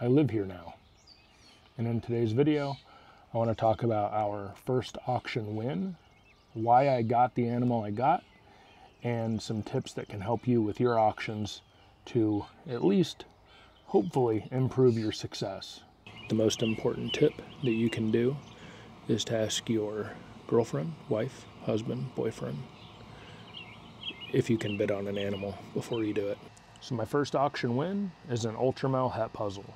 I live here now. And in today's video, I want to talk about our first auction win, why I got the animal I got, and some tips that can help you with your auctions to at least, hopefully, improve your success. The most important tip that you can do is to ask your girlfriend, wife, husband, boyfriend, if you can bid on an animal before you do it. So my first auction win is an Ultramel het puzzle.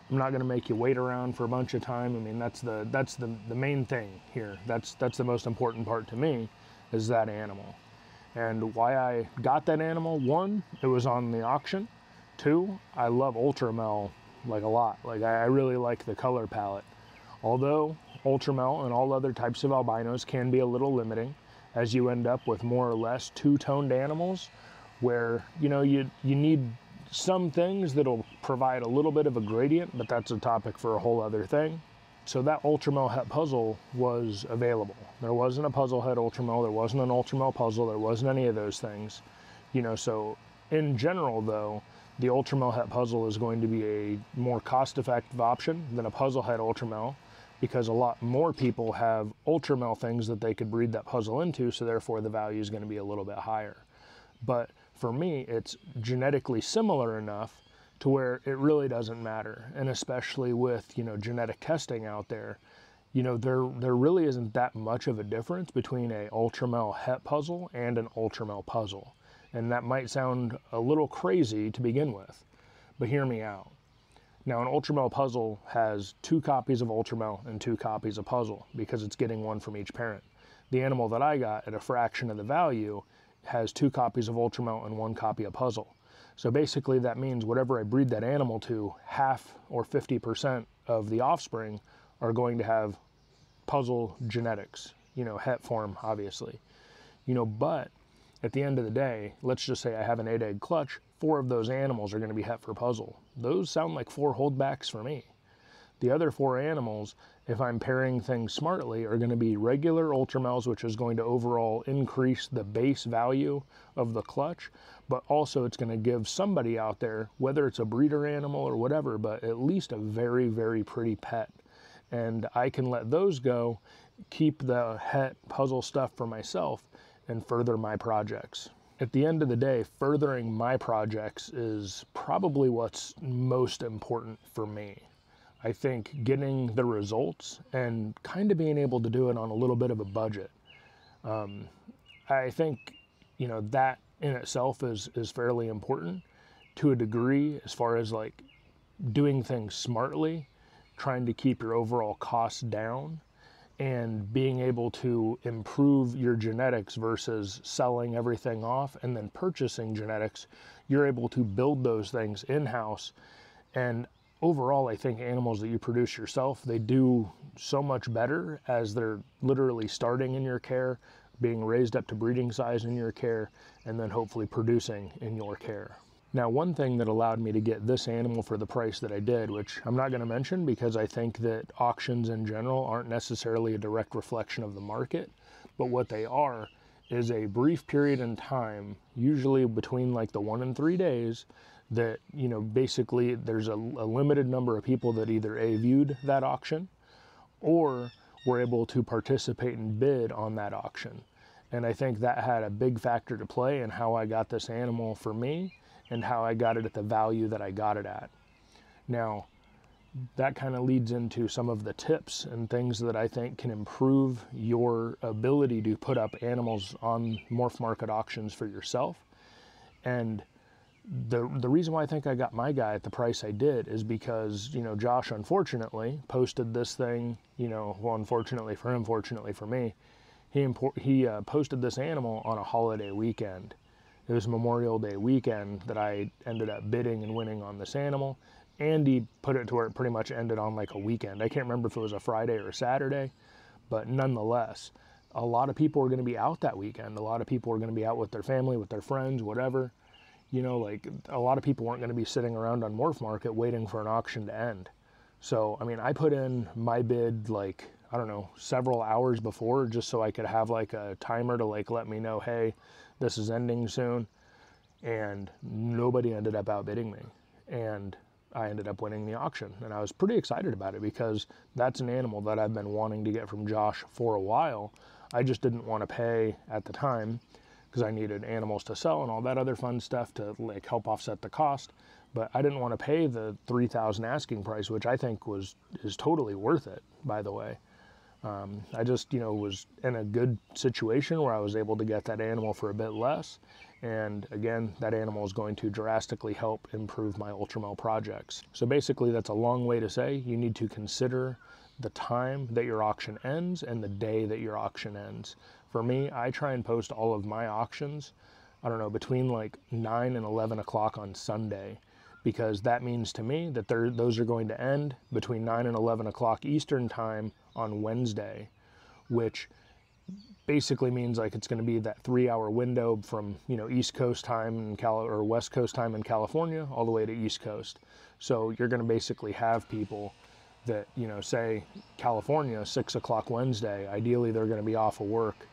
I'm not going to make you wait around for a bunch of time. I mean, that's the main thing here. That's the most important part to me, is that animal. And why I got that animal: one, it was on the auction. Two, I love Ultramel like a lot. Like I really like the color palette. Although Ultramel and all other types of albinos can be a little limiting, as you end up with more or less two-toned animals where, you know, you need some things that'll provide a little bit of a gradient, but that's a topic for a whole other thing. So that Ultramel het puzzle was available. There wasn't a puzzle het Ultramel, there wasn't an Ultramel puzzle, there wasn't any of those things. You know, so in general though, the Ultramel het puzzle is going to be a more cost-effective option than a puzzle het Ultramel, because a lot more people have Ultramel things that they could breed that puzzle into, so therefore the value is going to be a little bit higher. But for me, it's genetically similar enough to where it really doesn't matter. And especially with, you know, genetic testing out there, you know, there really isn't that much of a difference between a Ultramel het puzzle and an Ultramel puzzle. And that might sound a little crazy to begin with, but hear me out. Now, an Ultramel puzzle has 2 copies of Ultramel and 2 copies of puzzle, because it's getting one from each parent. The animal that I got at a fraction of the value has 2 copies of Ultramel and 1 copy of puzzle. So basically that means whatever I breed that animal to, half or 50% of the offspring are going to have puzzle genetics, you know, het form, obviously. You know, but at the end of the day, let's just say I have an 8-egg clutch, 4 of those animals are going to be het for puzzle. Those sound like 4 holdbacks for me. The other 4 animals, if I'm pairing things smartly, are going to be regular Ultramels, which is going to overall increase the base value of the clutch, but also it's going to give somebody out there, whether it's a breeder animal or whatever, but at least a very, very pretty pet. And I can let those go, keep the het puzzle stuff for myself, and further my projects. At the end of the day, furthering my projects is probably what's most important for me. I think getting the results and kind of being able to do it on a little bit of a budget. I think, you know, that in itself is fairly important to a degree, as far as like doing things smartly, trying to keep your overall costs down, and being able to improve your genetics versus selling everything off and then purchasing genetics. You're able to build those things in-house, and overall, I think animals that you produce yourself, they do so much better as they're literally starting in your care, being raised up to breeding size in your care, and then hopefully producing in your care. Now, one thing that allowed me to get this animal for the price that I did, which I'm not going to mention because I think that auctions in general aren't necessarily a direct reflection of the market, but what they are is a brief period in time, usually between like the 1 and 3 days, that, you know, basically there's a limited number of people that either A, viewed that auction, or were able to participate and bid on that auction. And I think that had a big factor to play in how I got this animal for me, and how I got it at the value that I got it at. Now, that kind of leads into some of the tips and things that I think can improve your ability to put up animals on Morph Market auctions for yourself. And the reason why I think I got my guy at the price I did is because, you know, Josh unfortunately posted this thing, you know, well, unfortunately for him, fortunately for me, he posted this animal on a holiday weekend. It was Memorial Day weekend that I ended up bidding and winning on this animal. And he put it to where it pretty much ended on like a weekend. I can't remember if it was a Friday or a Saturday, but nonetheless, a lot of people are going to be out that weekend. A lot of people are going to be out with their family, with their friends, whatever. You know, like a lot of people weren't going to be sitting around on Morph Market waiting for an auction to end. So, I mean, I put in my bid like, I don't know, several hours before, just so I could have like a timer to like let me know, hey, this is ending soon. And nobody ended up outbidding me. And I ended up winning the auction, and I was pretty excited about it because that's an animal that I've been wanting to get from Josh for a while. I just didn't want to pay at the time because I needed animals to sell and all that other fun stuff to like help offset the cost. But I didn't want to pay the $3,000 asking price, which I think is totally worth it, by the way. I just, was in a good situation where I was able to get that animal for a bit less. And again, that animal is going to drastically help improve my Ultramel projects. So basically, that's a long way to say you need to consider the time that your auction ends and the day that your auction ends. For me, I try and post all of my auctions, I don't know, between like 9 and 11 o'clock on Sunday, because that means to me that those are going to end between 9 and 11 o'clock Eastern time on Wednesday, which basically means like it's going to be that 3-hour window from, East Coast time or West Coast time in California all the way to East Coast. So you're going to basically have people that, say California, 6 o'clock Wednesday, ideally they're going to be off of work,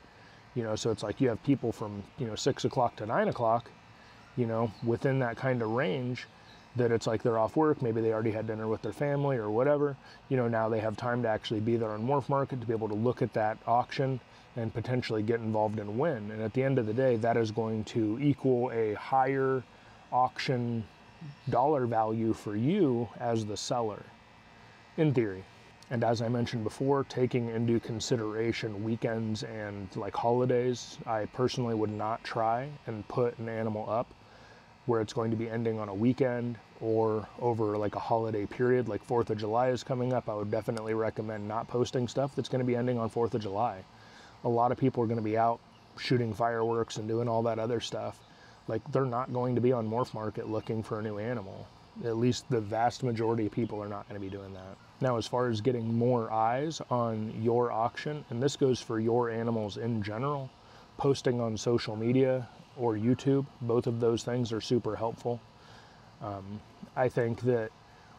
so it's like you have people from, 6 o'clock to 9 o'clock, within that kind of range, that it's like they're off work, maybe they already had dinner with their family or whatever, now they have time to actually be there on Morph Market to be able to look at that auction and potentially get involved and win. And at the end of the day, that is going to equal a higher auction dollar value for you as the seller, in theory. And as I mentioned before, taking into consideration weekends and like holidays, I personally would not try and put an animal up where it's going to be ending on a weekend or over like a holiday period, like 4th of July is coming up. I would definitely recommend not posting stuff that's going to be ending on 4th of July. A lot of people are going to be out shooting fireworks and doing all that other stuff. Like, they're not going to be on Morph Market looking for a new animal. At least the vast majority of people are not going to be doing that. Now, as far as getting more eyes on your auction, and this goes for your animals in general, posting on social media or YouTube, both of those things are super helpful. I think that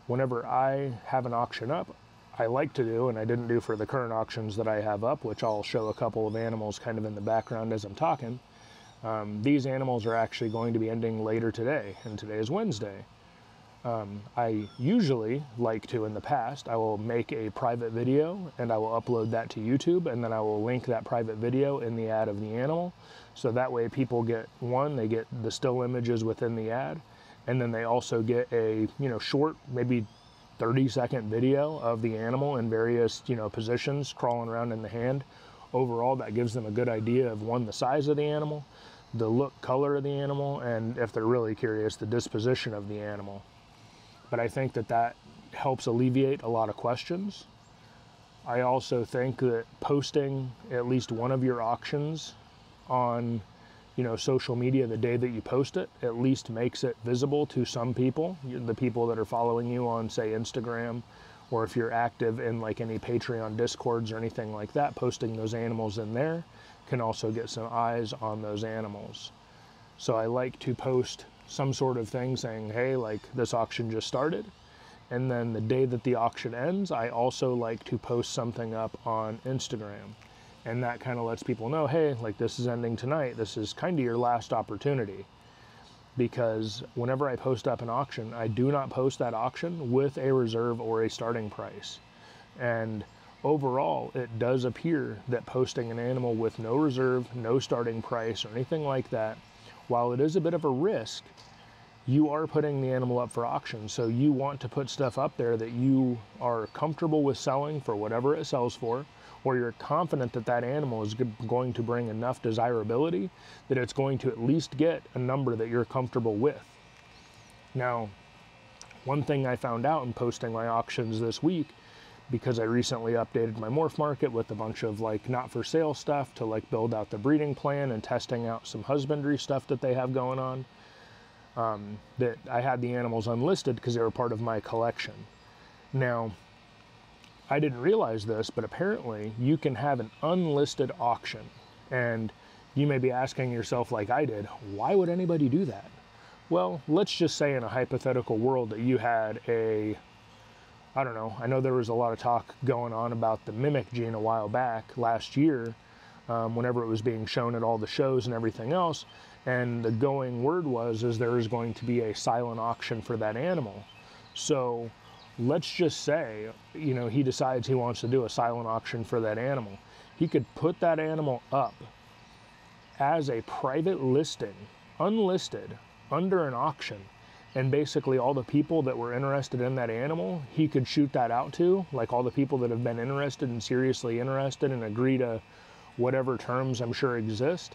whenever I have an auction up, I like to do, and I didn't do for the current auctions that I have up, which I'll show a couple of animals kind of in the background as I'm talking. These animals are actually going to be ending later today, and today is Wednesday. I usually like to, in the past, I will make a private video and I will upload that to YouTube, and then I will link that private video in the ad of the animal. So that way people get, one, they get the still images within the ad, and then they also get a, short, maybe 30-second video of the animal in various, positions crawling around in the hand. Overall, that gives them a good idea of, one, the size of the animal, the look, color of the animal, and if they're really curious, the disposition of the animal. But I think that helps alleviate a lot of questions. I also think that posting at least one of your auctions on, social media the day that you post it, at least makes it visible to some people, the people that are following you on, say, Instagram, or if you're active in like any Patreon Discords or anything like that, posting those animals in there can also get some eyes on those animals. So I like to post some sort of thing saying, hey, like, this auction just started. And then the day that the auction ends, I also like to post something up on Instagram. And that kind of lets people know, hey, like, this is ending tonight. This is kind of your last opportunity. Because whenever I post up an auction, I do not post that auction with a reserve or a starting price. And overall, it does appear that posting an animal with no reserve, no starting price, or anything like that, while it is a bit of a risk, you are putting the animal up for auction. So you want to put stuff up there that you are comfortable with selling for whatever it sells for, or you're confident that that animal is going to bring enough desirability that it's going to at least get a number that you're comfortable with. Now, one thing I found out in posting my auctions this week, because I recently updated my Morph Market with a bunch of like not for sale stuff to like build out the breeding plan and testing out some husbandry stuff that they have going on, that I had the animals unlisted because they were part of my collection. Now, I didn't realize this, but apparently you can have an unlisted auction. And you may be asking yourself, like I did, why would anybody do that? Well, let's just say in a hypothetical world that you had a, I don't know, I know there was a lot of talk going on about the mimic gene a while back, last year, whenever it was being shown at all the shows and everything else. And the going word is there is going to be a silent auction for that animal. So let's just say, you know, he decides he wants to do a silent auction for that animal. He could put that animal up as a private listing, unlisted, under an auction. And basically all the people that were interested in that animal, he could shoot that out to, like all the people that have been interested and seriously interested and agree to whatever terms I'm sure exist.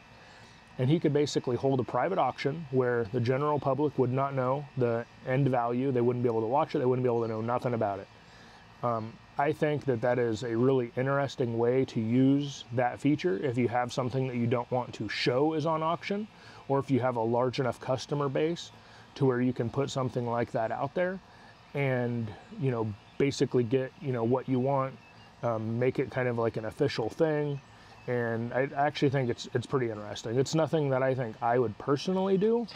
And he could basically hold a private auction where the general public would not know the end value. They wouldn't be able to watch it. They wouldn't be able to know nothing about it. I think that that is a really interesting way to use that feature if you have something that you don't want to show is on auction, or if you have a large enough customer base to where you can put something like that out there and, you know, basically get, you know, what you want, make it kind of like an official thing. And I actually think it's pretty interesting. It's nothing that I think I would personally do,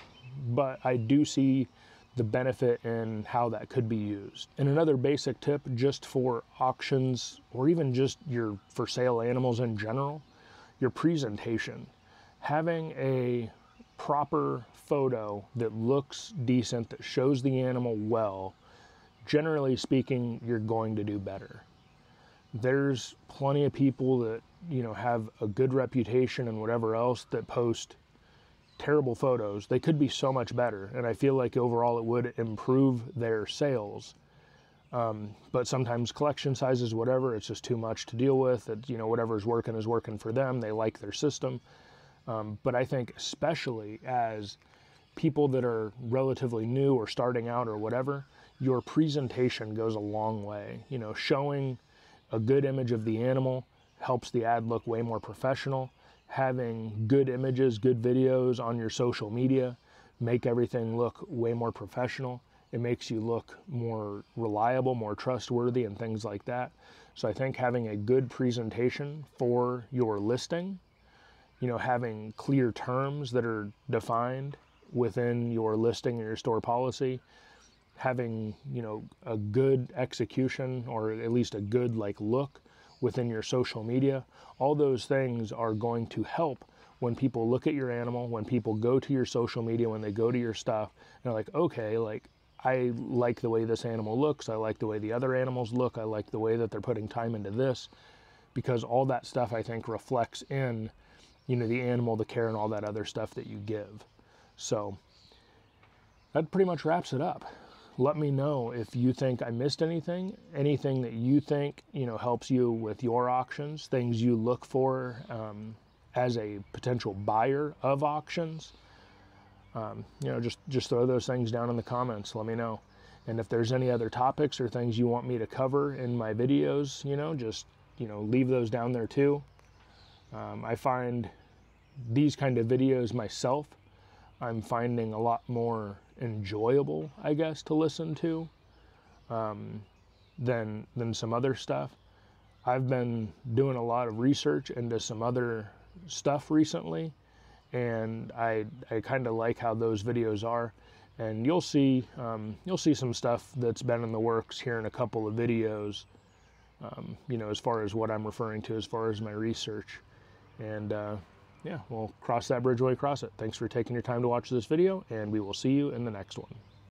but I do see the benefit in how that could be used. And another basic tip just for auctions or even just your for sale animals in general, your presentation. Having a proper photo that looks decent, that shows the animal well, generally speaking, you're going to do better. There's plenty of people that, you know, have a good reputation and whatever else that post terrible photos. They could be so much better, and I feel like overall it would improve their sales. But sometimes collection sizes, whatever, it's just too much to deal with. It, you know, whatever's working is working for them. They like their system. But I think especially as people that are relatively new or starting out or whatever, your presentation goes a long way. You know, showing a good image of the animal helps the ad look way more professional. Having good images, good videos on your social media make everything look way more professional. It makes you look more reliable, more trustworthy, and things like that. So I think having a good presentation for your listing, you know, having clear terms that are defined within your listing and your store policy, having, you know, a good execution or at least a good like look within your social media, all those things are going to help when people look at your animal, when people go to your social media, when they go to your stuff, and they're like, okay, like I like the way this animal looks, I like the way the other animals look, I like the way that they're putting time into this, because all that stuff I think reflects in, you know, the animal, the care, and all that other stuff that you give. So that pretty much wraps it up. Let me know if you think I missed anything that you think, you know, helps you with your auctions, things you look for as a potential buyer of auctions. You know, just throw those things down in the comments. Let me know. And if there's any other topics or things you want me to cover in my videos, you know, just, you know, leave those down there too. I find these kind of videos myself, I'm finding a lot more enjoyable, I guess, to listen to than some other stuff. I've been doing a lot of research into some other stuff recently, and I kind of like how those videos are. And you'll see some stuff that's been in the works here in a couple of videos, you know, as far as what I'm referring to as far as my research. And yeah, we'll cross that bridge when we cross it. Thanks for taking your time to watch this video, and we will see you in the next one.